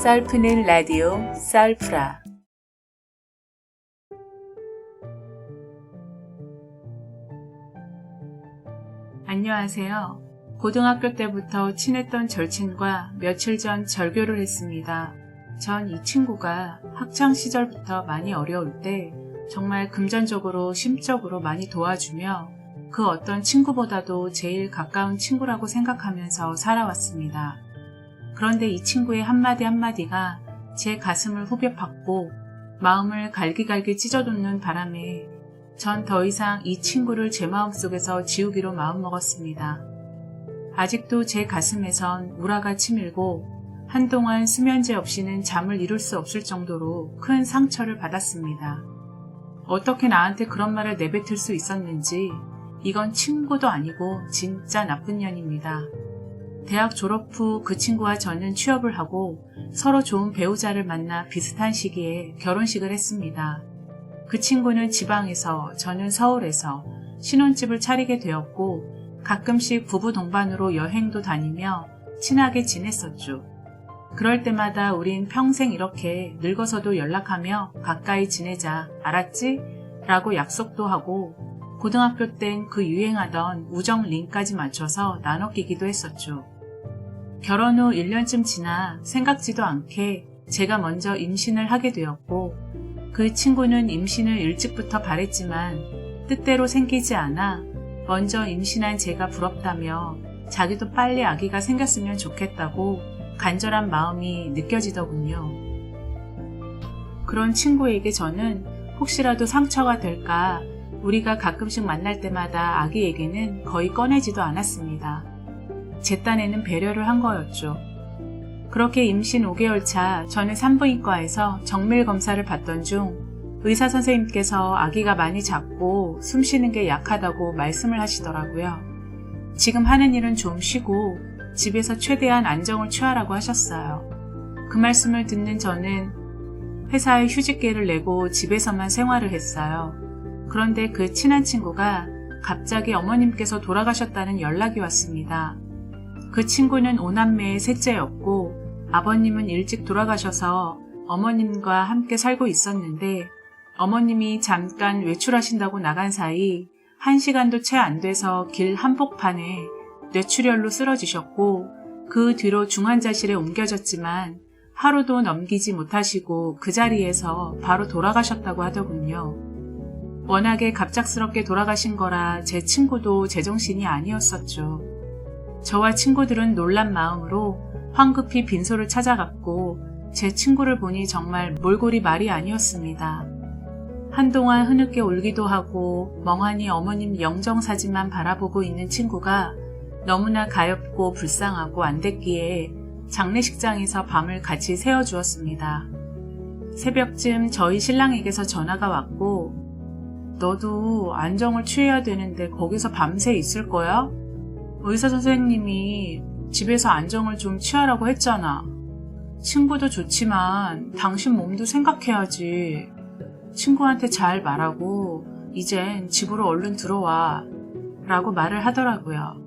썰푸는 라디오 썰프라. 안녕하세요. 고등학교 때부터 친했던 절친과 며칠 전 절교를 했습니다. 전 이 친구가 학창시절부터 많이 어려울 때 정말 금전적으로 심적으로 많이 도와주며 그 어떤 친구보다도 제일 가까운 친구라고 생각하면서 살아왔습니다. 그런데 이 친구의 한마디 한마디가 제 가슴을 후벼 팠고 마음을 갈기갈기 찢어놓는 바람에 전 더 이상 이 친구를 제 마음속에서 지우기로 마음먹었습니다. 아직도 제 가슴에선 우라가 치밀고 한동안 수면제 없이는 잠을 이룰 수 없을 정도로 큰 상처를 받았습니다. 어떻게 나한테 그런 말을 내뱉을 수 있었는지 이건 친구도 아니고 진짜 나쁜 년입니다. 대학 졸업 후 그 친구와 저는 취업을 하고 서로 좋은 배우자를 만나 비슷한 시기에 결혼식을 했습니다. 그 친구는 지방에서 저는 서울에서 신혼집을 차리게 되었고 가끔씩 부부 동반으로 여행도 다니며 친하게 지냈었죠. 그럴 때마다 우린 평생 이렇게 늙어서도 연락하며 가까이 지내자, 알았지? 라고 약속도 하고 고등학교 땐 그 유행하던 우정 링까지 맞춰서 나눠 끼기도 했었죠. 결혼 후 1년쯤 지나 생각지도 않게 제가 먼저 임신을 하게 되었고 그 친구는 임신을 일찍부터 바랬지만 뜻대로 생기지 않아 먼저 임신한 제가 부럽다며 자기도 빨리 아기가 생겼으면 좋겠다고 간절한 마음이 느껴지더군요. 그런 친구에게 저는 혹시라도 상처가 될까 우리가 가끔씩 만날 때마다 아기 얘기는 거의 꺼내지도 않았습니다. 제 딴에는 배려를 한 거였죠. 그렇게 임신 5개월 차 저는 산부인과에서 정밀 검사를 받던 중 의사 선생님께서 아기가 많이 작고 숨 쉬는 게 약하다고 말씀을 하시더라고요. 지금 하는 일은 좀 쉬고 집에서 최대한 안정을 취하라고 하셨어요. 그 말씀을 듣는 저는 회사에 휴직계를 내고 집에서만 생활을 했어요. 그런데 그 친한 친구가 갑자기 어머님께서 돌아가셨다는 연락이 왔습니다. 그 친구는 5남매의 셋째였고 아버님은 일찍 돌아가셔서 어머님과 함께 살고 있었는데 어머님이 잠깐 외출하신다고 나간 사이 1시간도 채 안 돼서 길 한복판에 뇌출혈로 쓰러지셨고 그 뒤로 중환자실에 옮겨졌지만 하루도 넘기지 못하시고 그 자리에서 바로 돌아가셨다고 하더군요. 워낙에 갑작스럽게 돌아가신 거라 제 친구도 제정신이 아니었었죠. 저와 친구들은 놀란 마음으로 황급히 빈소를 찾아갔고 제 친구를 보니 정말 몰골이 말이 아니었습니다. 한동안 흐느껴 울기도 하고 멍하니 어머님 영정사진만 바라보고 있는 친구가 너무나 가엾고 불쌍하고 안 됐기에 장례식장에서 밤을 같이 새워주었습니다. 새벽쯤 저희 신랑에게서 전화가 왔고 너도 안정을 취해야 되는데 거기서 밤새 있을 거야? 의사 선생님이 집에서 안정을 좀 취하라고 했잖아. 친구도 좋지만 당신 몸도 생각해야지. 친구한테 잘 말하고 이젠 집으로 얼른 들어와 라고 말을 하더라고요.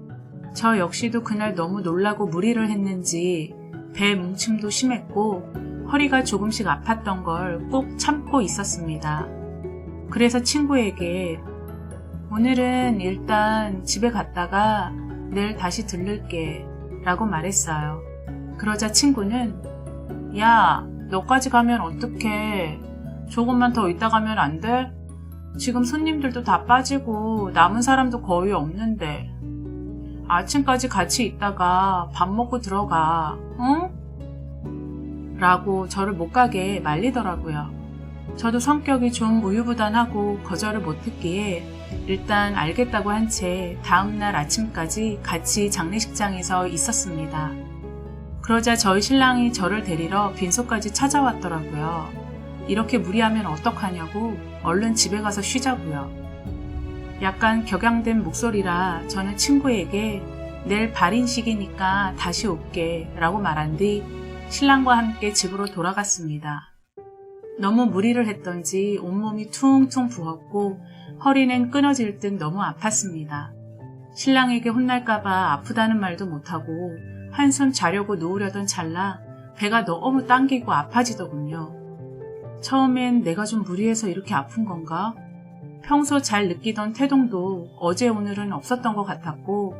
저 역시도 그날 너무 놀라고 무리를 했는지 배 뭉침도 심했고 허리가 조금씩 아팠던 걸 꼭 참고 있었습니다. 그래서 친구에게 오늘은 일단 집에 갔다가 내일 다시 들를게 라고 말했어요. 그러자 친구는 야, 너까지 가면 어떡해. 조금만 더 있다 가면 안 돼? 지금 손님들도 다 빠지고 남은 사람도 거의 없는데. 아침까지 같이 있다가 밥 먹고 들어가, 응? 라고 저를 못 가게 말리더라고요. 저도 성격이 좀 우유부단하고 거절을 못했기에 일단 알겠다고 한 채 다음날 아침까지 같이 장례식장에서 있었습니다. 그러자 저희 신랑이 저를 데리러 빈소까지 찾아왔더라고요. 이렇게 무리하면 어떡하냐고 얼른 집에 가서 쉬자고요. 약간 격양된 목소리라 저는 친구에게 내일 발인식이니까 다시 올게 라고 말한 뒤 신랑과 함께 집으로 돌아갔습니다. 너무 무리를 했던지 온몸이 퉁퉁 부었고 허리는 끊어질 듯 너무 아팠습니다. 신랑에게 혼날까봐 아프다는 말도 못하고 한숨 자려고 누우려던 찰나 배가 너무 당기고 아파지더군요. 처음엔 내가 좀 무리해서 이렇게 아픈 건가? 평소 잘 느끼던 태동도 어제 오늘은 없었던 것 같았고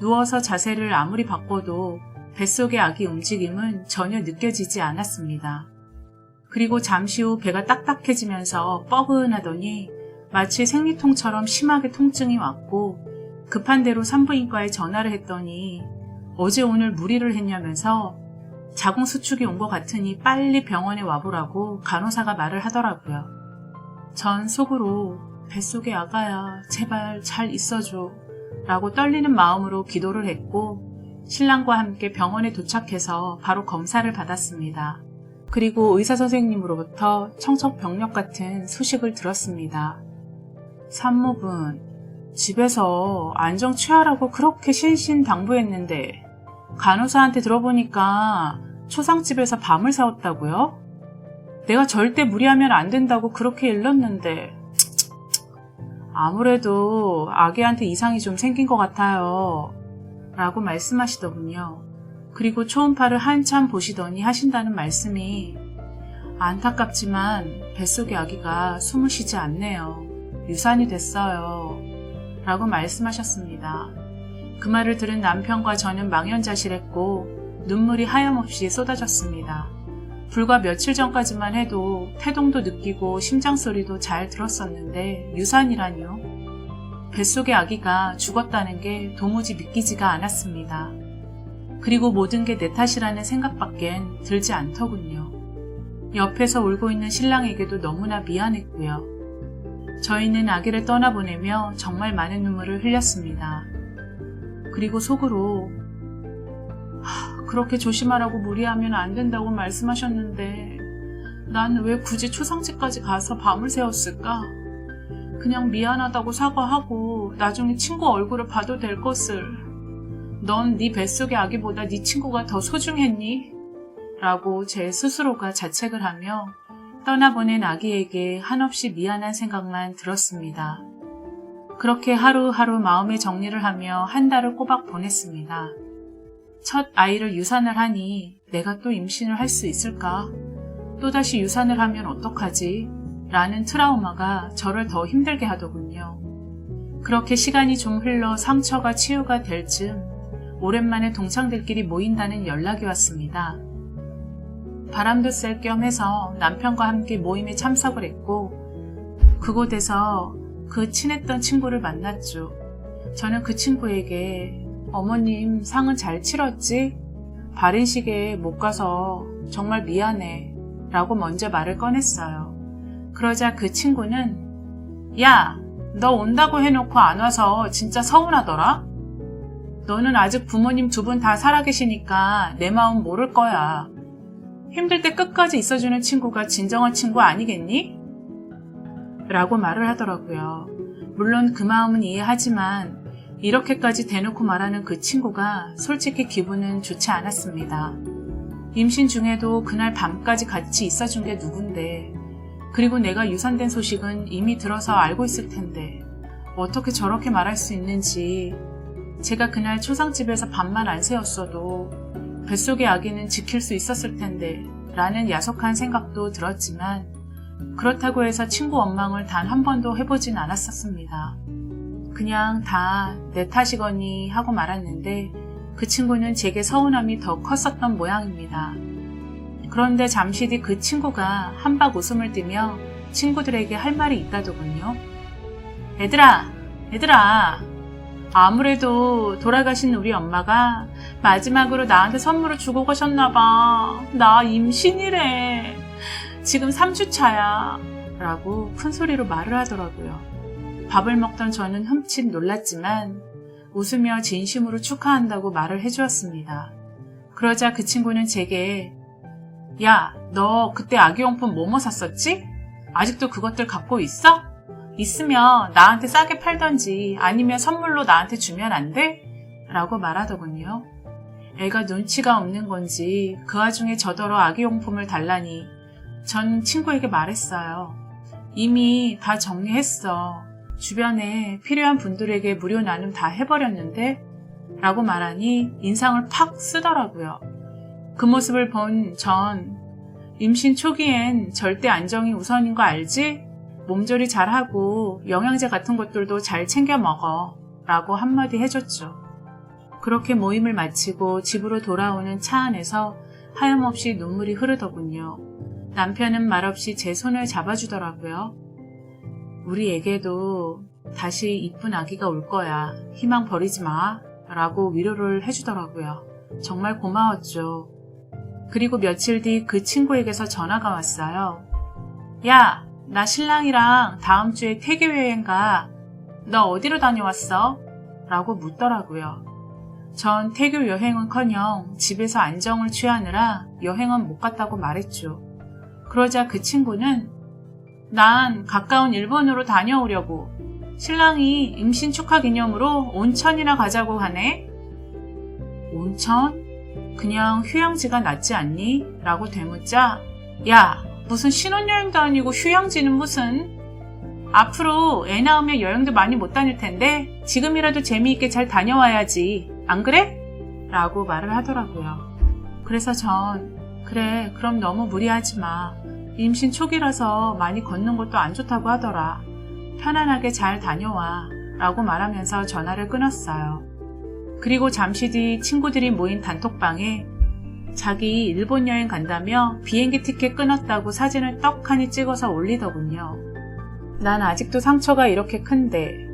누워서 자세를 아무리 바꿔도 뱃속의 아기 움직임은 전혀 느껴지지 않았습니다. 그리고 잠시 후 배가 딱딱해지면서 뻐근하더니 마치 생리통처럼 심하게 통증이 왔고 급한 대로 산부인과에 전화를 했더니 어제 오늘 무리를 했냐면서 자궁수축이 온 것 같으니 빨리 병원에 와보라고 간호사가 말을 하더라고요. 전 속으로 뱃속의 아가야 제발 잘 있어줘 라고 떨리는 마음으로 기도를 했고 신랑과 함께 병원에 도착해서 바로 검사를 받았습니다. 그리고 의사 선생님으로부터 청천벽력 같은 소식을 들었습니다. 산모분, 집에서 안정 취하라고 그렇게 신신당부했는데 간호사한테 들어보니까 초상집에서 밤을 새웠다고요? 내가 절대 무리하면 안 된다고 그렇게 일렀는데 아무래도 아기한테 이상이 좀 생긴 것 같아요 라고 말씀하시더군요. 그리고 초음파를 한참 보시더니 하신다는 말씀이 안타깝지만 뱃속의 아기가 숨을 쉬지 않네요. 유산이 됐어요 라고 말씀하셨습니다. 그 말을 들은 남편과 저는 망연자실했고 눈물이 하염없이 쏟아졌습니다. 불과 며칠 전까지만 해도 태동도 느끼고 심장소리도 잘 들었었는데 유산이라뇨? 뱃속의 아기가 죽었다는 게 도무지 믿기지가 않았습니다. 그리고 모든 게 내 탓이라는 생각밖엔 들지 않더군요. 옆에서 울고 있는 신랑에게도 너무나 미안했고요. 저희는 아기를 떠나보내며 정말 많은 눈물을 흘렸습니다. 그리고 속으로 그렇게 조심하라고 무리하면 안 된다고 말씀하셨는데 난 왜 굳이 초상집까지 가서 밤을 새웠을까? 그냥 미안하다고 사과하고 나중에 친구 얼굴을 봐도 될 것을. 넌 네 뱃속의 아기보다 네 친구가 더 소중했니? 라고 제 스스로가 자책을 하며 떠나보낸 아기에게 한없이 미안한 생각만 들었습니다. 그렇게 하루하루 마음의 정리를 하며 한 달을 꼬박 보냈습니다. 첫 아이를 유산을 하니 내가 또 임신을 할 수 있을까? 또다시 유산을 하면 어떡하지? 라는 트라우마가 저를 더 힘들게 하더군요. 그렇게 시간이 좀 흘러 상처가 치유가 될 즈음 오랜만에 동창들끼리 모인다는 연락이 왔습니다. 바람도 쐴 겸 해서 남편과 함께 모임에 참석을 했고 그곳에서 그 친했던 친구를 만났죠. 저는 그 친구에게 어머님 상은 잘 치렀지? 발인식에 못 가서 정말 미안해 라고 먼저 말을 꺼냈어요. 그러자 그 친구는 야, 너 온다고 해놓고 안 와서 진짜 서운하더라? 너는 아직 부모님 두 분 다 살아계시니까 내 마음 모를 거야. 힘들 때 끝까지 있어주는 친구가 진정한 친구 아니겠니? 라고 말을 하더라고요. 물론 그 마음은 이해하지만 이렇게까지 대놓고 말하는 그 친구가 솔직히 기분은 좋지 않았습니다. 임신 중에도 그날 밤까지 같이 있어준 게 누군데 그리고 내가 유산된 소식은 이미 들어서 알고 있을 텐데 어떻게 저렇게 말할 수 있는지 제가 그날 초상집에서 밤만 안 새웠어도 뱃속의 아기는 지킬 수 있었을 텐데 라는 야속한 생각도 들었지만 그렇다고 해서 친구 원망을 단 한 번도 해보진 않았었습니다. 그냥 다 내 탓이거니 하고 말았는데 그 친구는 제게 서운함이 더 컸었던 모양입니다. 그런데 잠시 뒤 그 친구가 한박 웃음을 띠며 친구들에게 할 말이 있다더군요. 얘들아, 아무래도 돌아가신 우리 엄마가 마지막으로 나한테 선물을 주고 가셨나봐. 나 임신이래. 지금 3주차야. 라고 큰 소리로 말을 하더라고요. 밥을 먹던 저는 흠칫 놀랐지만 웃으며 진심으로 축하한다고 말을 해주었습니다. 그러자 그 친구는 제게 야, 너 그때 아기용품 뭐뭐 샀었지? 아직도 그것들 갖고 있어? 있으면 나한테 싸게 팔던지 아니면 선물로 나한테 주면 안 돼? 라고 말하더군요. 애가 눈치가 없는 건지 그 와중에 저더러 아기용품을 달라니 전 친구에게 말했어요. 이미 다 정리했어. 주변에 필요한 분들에게 무료 나눔 다 해버렸는데? 라고 말하니 인상을 팍 쓰더라고요. 그 모습을 본 전 임신 초기엔 절대 안정이 우선인 거 알지? 몸조리 잘하고 영양제 같은 것들도 잘 챙겨 먹어 라고 한마디 해줬죠. 그렇게 모임을 마치고 집으로 돌아오는 차 안에서 하염없이 눈물이 흐르더군요. 남편은 말없이 제 손을 잡아주더라고요. 우리에게도 다시 이쁜 아기가 올 거야. 희망 버리지 마 라고 위로를 해주더라고요. 정말 고마웠죠. 그리고 며칠 뒤 그 친구에게서 전화가 왔어요. 야, 나 신랑이랑 다음 주에 태교 여행 가. 너 어디로 다녀왔어? 라고 묻더라고요. 전 태교 여행은커녕 집에서 안정을 취하느라 여행은 못 갔다고 말했죠. 그러자 그 친구는 난 가까운 일본으로 다녀오려고. 신랑이 임신 축하 기념으로 온천이나 가자고 하네. 온천? 그냥 휴양지가 낫지 않니? 라고 되묻자 야, 무슨 신혼여행도 아니고 휴양지는 무슨. 앞으로 애 낳으면 여행도 많이 못 다닐 텐데 지금이라도 재미있게 잘 다녀와야지. 안 그래? 라고 말을 하더라고요. 그래서 전 그래, 그럼 너무 무리하지 마. 임신 초기라서 많이 걷는 것도 안 좋다고 하더라. 편안하게 잘 다녀와 라고 말하면서 전화를 끊었어요. 그리고 잠시 뒤 친구들이 모인 단톡방에 자기 일본 여행 간다며 비행기 티켓 끊었다고 사진을 떡하니 찍어서 올리더군요. 난 아직도 상처가 이렇게 큰데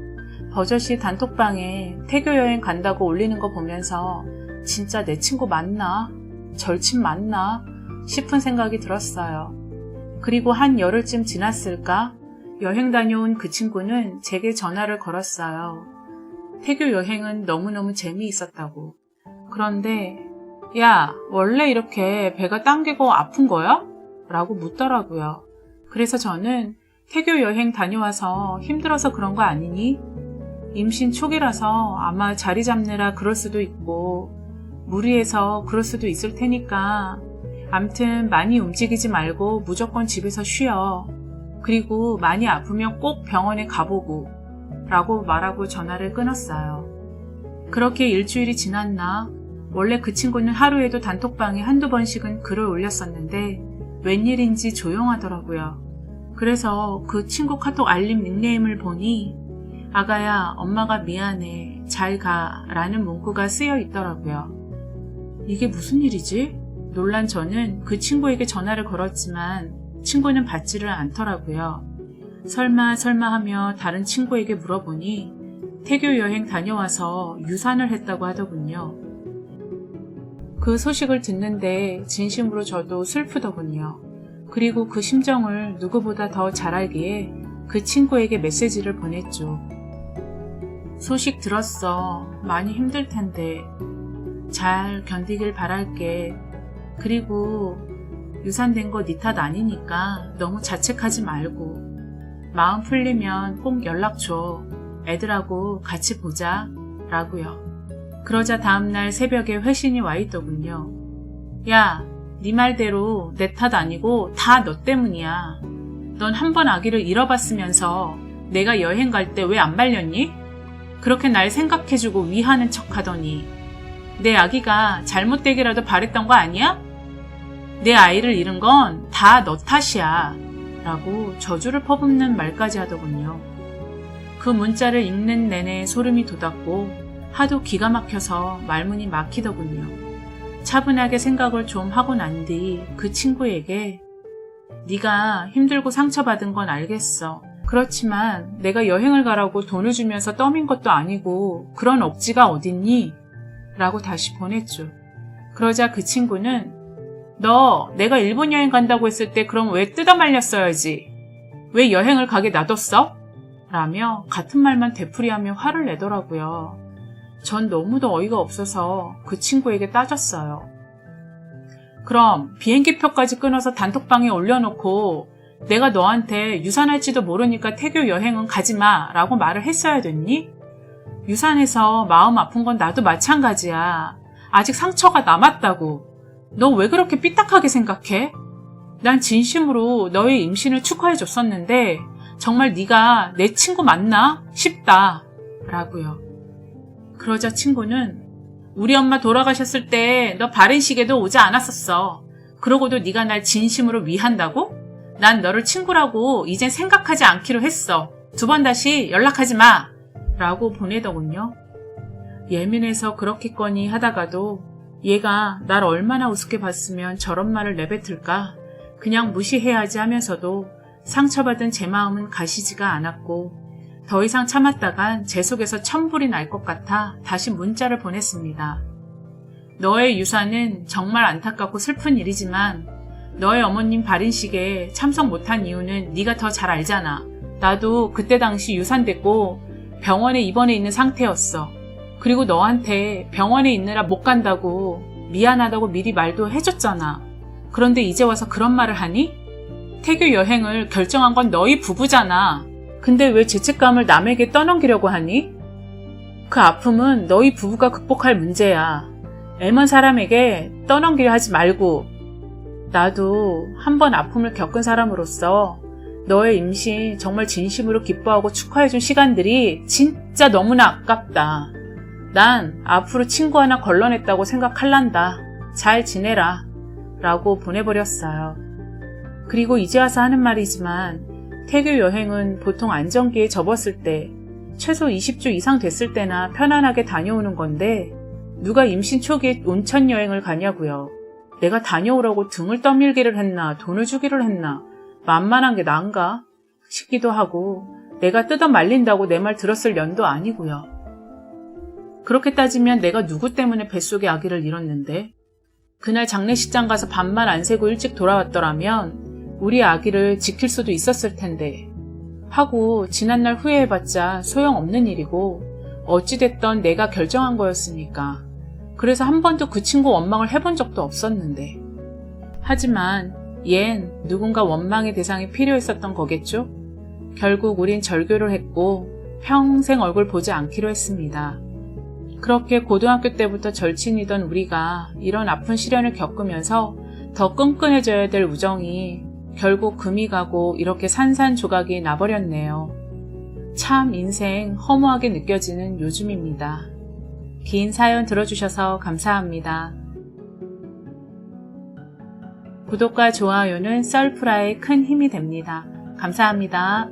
버젓이 단톡방에 태교 여행 간다고 올리는 거 보면서 진짜 내 친구 맞나? 절친 맞나? 싶은 생각이 들었어요. 그리고 한 열흘쯤 지났을까? 여행 다녀온 그 친구는 제게 전화를 걸었어요. 태교 여행은 너무너무 재미있었다고. 그런데 야, 원래 이렇게 배가 당기고 아픈 거야? 라고 묻더라고요. 그래서 저는 태교 여행 다녀와서 힘들어서 그런 거 아니니? 임신 초기라서 아마 자리 잡느라 그럴 수도 있고 무리해서 그럴 수도 있을 테니까 암튼 많이 움직이지 말고 무조건 집에서 쉬어. 그리고 많이 아프면 꼭 병원에 가보고 라고 말하고 전화를 끊었어요. 그렇게 일주일이 지났나? 원래 그 친구는 하루에도 단톡방에 한두 번씩은 글을 올렸었는데 웬일인지 조용하더라고요. 그래서 그 친구 카톡 알림 닉네임을 보니 아가야, 엄마가 미안해, 잘 가 라는 문구가 쓰여 있더라고요. 이게 무슨 일이지? 놀란 저는 그 친구에게 전화를 걸었지만 친구는 받지를 않더라고요. 설마 하며 다른 친구에게 물어보니 태교 여행 다녀와서 유산을 했다고 하더군요. 그 소식을 듣는데 진심으로 저도 슬프더군요. 그리고 그 심정을 누구보다 더 잘 알기에 그 친구에게 메시지를 보냈죠. 소식 들었어. 많이 힘들 텐데 잘 견디길 바랄게. 그리고 유산된 거 네 탓 아니니까 너무 자책하지 말고 마음 풀리면 꼭 연락 줘. 애들하고 같이 보자 라고요. 그러자 다음날 새벽에 회신이 와 있더군요. 야, 네 말대로 내 탓 아니고 다 너 때문이야. 넌 한 번 아기를 잃어봤으면서 내가 여행 갈 때 왜 안 말렸니? 그렇게 날 생각해주고 위하는 척 하더니 내 아기가 잘못되기라도 바랬던 거 아니야? 내 아이를 잃은 건 다 너 탓이야 라고 저주를 퍼붓는 말까지 하더군요. 그 문자를 읽는 내내 소름이 돋았고 하도 기가 막혀서 말문이 막히더군요. 차분하게 생각을 좀 하고 난 뒤 그 친구에게 네가 힘들고 상처받은 건 알겠어. 그렇지만 내가 여행을 가라고 돈을 주면서 떠민 것도 아니고 그런 억지가 어딨니? 라고 다시 보냈죠. 그러자 그 친구는 너 내가 일본 여행 간다고 했을 때 그럼 왜 뜯어 말렸어야지? 왜 여행을 가게 놔뒀어? 라며 같은 말만 되풀이하며 화를 내더라고요. 전 너무도 어이가 없어서 그 친구에게 따졌어요. 그럼 비행기표까지 끊어서 단톡방에 올려놓고 내가 너한테 유산할지도 모르니까 태교 여행은 가지마 라고 말을 했어야 됐니? 유산해서 마음 아픈 건 나도 마찬가지야. 아직 상처가 남았다고. 너 왜 그렇게 삐딱하게 생각해? 난 진심으로 너의 임신을 축하해줬었는데 정말 네가 내 친구 맞나 싶다 라고요. 그러자 친구는 우리 엄마 돌아가셨을 때 너 바른 시계도 오지 않았었어. 그러고도 네가 날 진심으로 위한다고? 난 너를 친구라고 이젠 생각하지 않기로 했어. 2번 다시 연락하지 마. 라고 보내더군요. 예민해서 그렇겠거니 하다가도 얘가 날 얼마나 우습게 봤으면 저런 말을 내뱉을까? 그냥 무시해야지 하면서도 상처받은 제 마음은 가시지가 않았고 더 이상 참았다간 제 속에서 천불이 날 것 같아 다시 문자를 보냈습니다. 너의 유산은 정말 안타깝고 슬픈 일이지만 너의 어머님 발인식에 참석 못한 이유는 네가 더 잘 알잖아. 나도 그때 당시 유산됐고 병원에 입원해 있는 상태였어. 그리고 너한테 병원에 있느라 못 간다고 미안하다고 미리 말도 해줬잖아. 그런데 이제 와서 그런 말을 하니? 태교 여행을 결정한 건 너희 부부잖아. 근데 왜 죄책감을 남에게 떠넘기려고 하니? 그 아픔은 너희 부부가 극복할 문제야. 애먼 사람에게 떠넘기려 하지 말고. 나도 한 번 아픔을 겪은 사람으로서 너의 임신 정말 진심으로 기뻐하고 축하해준 시간들이 진짜 너무나 아깝다. 난 앞으로 친구 하나 걸러냈다고 생각할란다. 잘 지내라. 라고 보내버렸어요. 그리고 이제 와서 하는 말이지만 태교 여행은 보통 안정기에 접었을 때 최소 20주 이상 됐을 때나 편안하게 다녀오는 건데 누가 임신 초기에 온천 여행을 가냐고요. 내가 다녀오라고 등을 떠밀기를 했나 돈을 주기를 했나 만만한 게 난가 싶기도 하고 내가 뜯어 말린다고 내 말 들었을 년도 아니고요. 그렇게 따지면 내가 누구 때문에 뱃속에 아기를 잃었는데 그날 장례식장 가서 밤만 안 새고 일찍 돌아왔더라면 우리 아기를 지킬 수도 있었을 텐데 하고 지난날 후회해봤자 소용없는 일이고 어찌됐던 내가 결정한 거였으니까. 그래서 한 번도 그 친구 원망을 해본 적도 없었는데. 하지만 얜 누군가 원망의 대상이 필요했었던 거겠죠? 결국 우린 절교를 했고 평생 얼굴 보지 않기로 했습니다. 그렇게 고등학교 때부터 절친이던 우리가 이런 아픈 시련을 겪으면서 더 끈끈해져야 될 우정이 결국 금이 가고 이렇게 산산조각이 나버렸네요. 참 인생 허무하게 느껴지는 요즘입니다. 긴 사연 들어주셔서 감사합니다. 구독과 좋아요는 썰프라의 큰 힘이 됩니다. 감사합니다.